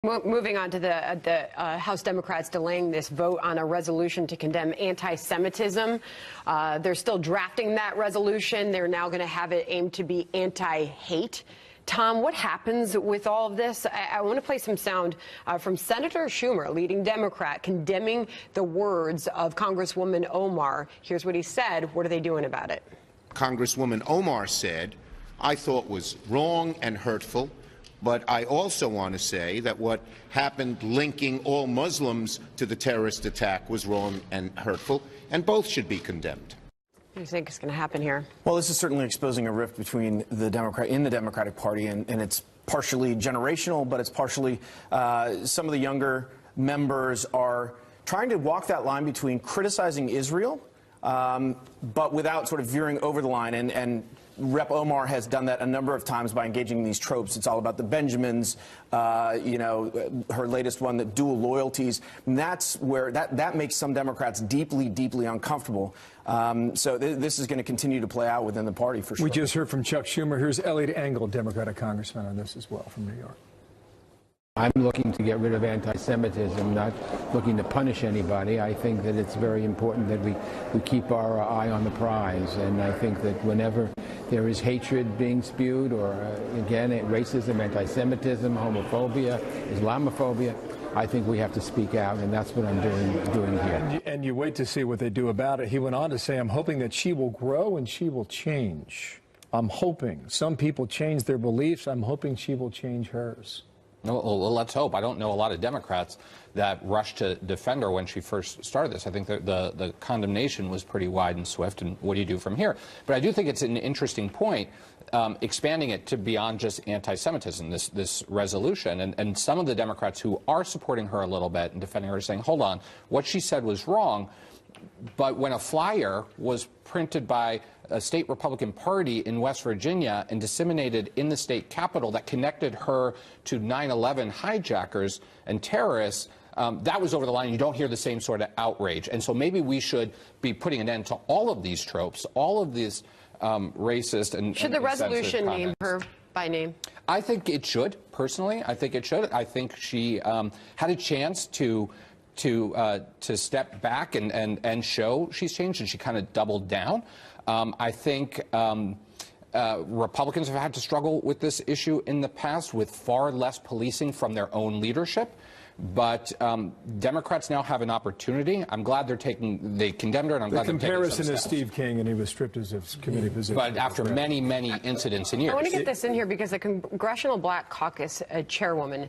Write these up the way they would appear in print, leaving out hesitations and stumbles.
Moving on to the House Democrats delaying this vote on a resolution to condemn anti-Semitism. They're still drafting that resolution. They're now going to have it aimed to be anti-hate. Tom, what happens with all of this? I want to play some sound from Senator Schumer, a leading Democrat, condemning the words of Congresswoman Omar. Here's what he said. What are they doing about it? Congresswoman Omar said, I thought was wrong and hurtful. But I also want to say that what happened linking all Muslims to the terrorist attack was wrong and hurtful, and both should be condemned. What do you think is going to happen here? Well, this is certainly exposing a rift between the Democratic Party, and it's partially generational, but it's partially some of the younger members are trying to walk that line between criticizing Israel, but without sort of veering over the line. And Rep. Omar has done that a number of times by engaging in these tropes. It's all about the Benjamins, you know, her latest one, the dual loyalties. And that's where that makes some Democrats deeply, deeply uncomfortable. So this is going to continue to play out within the party for sure. We just heard from Chuck Schumer. Here's Elliot Engel, Democratic congressman, on this as well from New York. I'm looking to get rid of anti-Semitism, not looking to punish anybody. I think that it's very important that we keep our eye on the prize. And I think that whenever there is hatred being spewed, or again, racism, anti-Semitism, homophobia, Islamophobia, I think we have to speak out, and that's what I'm doing here. And you wait to see what they do about it. He went on to say, I'm hoping that she will grow and she will change. I'm hoping. Some people change their beliefs. I'm hoping she will change hers. Well, let's hope. I don't know a lot of Democrats that rushed to defend her when she first started this. I think the condemnation was pretty wide and swift, and what do you do from here? But I do think it's an interesting point, expanding it to beyond just anti-Semitism, this resolution. And some of the Democrats who are supporting her a little bit and defending her are saying, hold on, what she said was wrong. But when a flyer was printed by a state Republican party in West Virginia and disseminated in the state capitol that connected her to 9/11 hijackers and terrorists, that was over the line. You don't hear the same sort of outrage. And so maybe we should be putting an end to all of these tropes, all of these racist and should the resolution name her by name? I think it should, personally. I think it should. I think she had a chance to step back and show she's changed, and she kind of doubled down. I think Republicans have had to struggle with this issue in the past with far less policing from their own leadership. But Democrats now have an opportunity. I'm glad they condemned her, and I'm glad they're taking some steps. The comparison is Steve King, and he was stripped of his committee position. But after many, many incidents and years. I want to get this in here because the Congressional Black Caucus chairwoman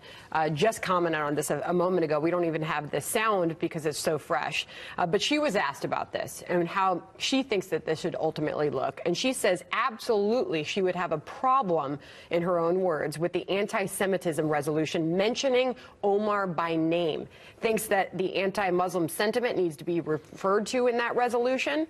just commented on this a moment ago. We don't even have the sound because it's so fresh. But she was asked about this and how she thinks that this should ultimately look. And she says absolutely she would have a problem, in her own words, with the anti-Semitism resolution mentioning Omar by name, thinks that the anti-Muslim sentiment needs to be referred to in that resolution,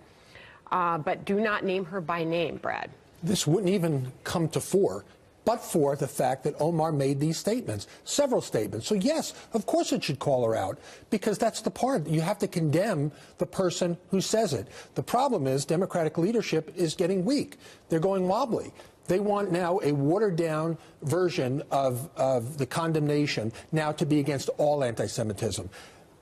but do not name her by name, Brad. This wouldn't even come to fore but for the fact that Omar made these statements, several statements. So yes, of course it should call her out, because that's the part. You have to condemn the person who says it. The problem is Democratic leadership is getting weak. They're going wobbly. They want now a watered-down version of the condemnation now to be against all anti-Semitism.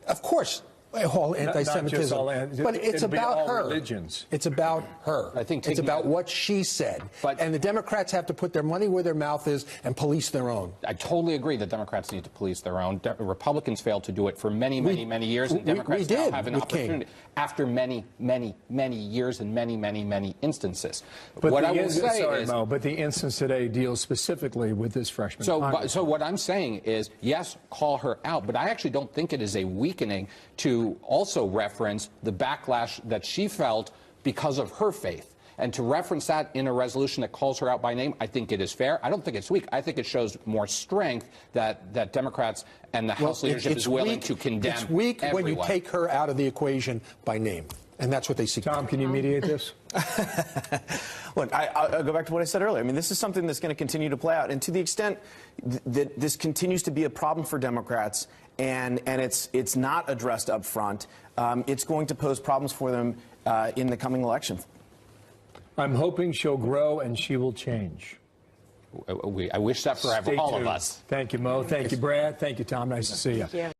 Of course, all anti-Semitism, but it's about her. Religions. It's about her. I think it's about what she said. And the Democrats have to put their money where their mouth is and police their own. I totally agree that Democrats need to police their own. Republicans failed to do it for many, many years, and Democrats now have an opportunity after many years and many instances. But what I will say is, Mo, but the instance today deals specifically with this freshman. So what I'm saying is, yes, call her out, but I actually don't think it is a weakening to also reference the backlash that she felt because of her faith. And to reference that in a resolution that calls her out by name, I think it is fair. I don't think it's weak. I think it shows more strength that Democrats and the House leadership is willing to condemn It's weak everyone. when you take her out of the equation by name. And that's what they seek. Tom, can you mediate this? Look, I'll go back to what I said earlier. I mean, this is something that's going to continue to play out. And to the extent that this continues to be a problem for Democrats and it's not addressed up front, it's going to pose problems for them in the coming election. I'm hoping she'll grow and she will change. I wish that for Stay all of tuned. us. Thank you, Mo. Thank you, Brad. Thank you, Tom. Nice to see you. Thank you.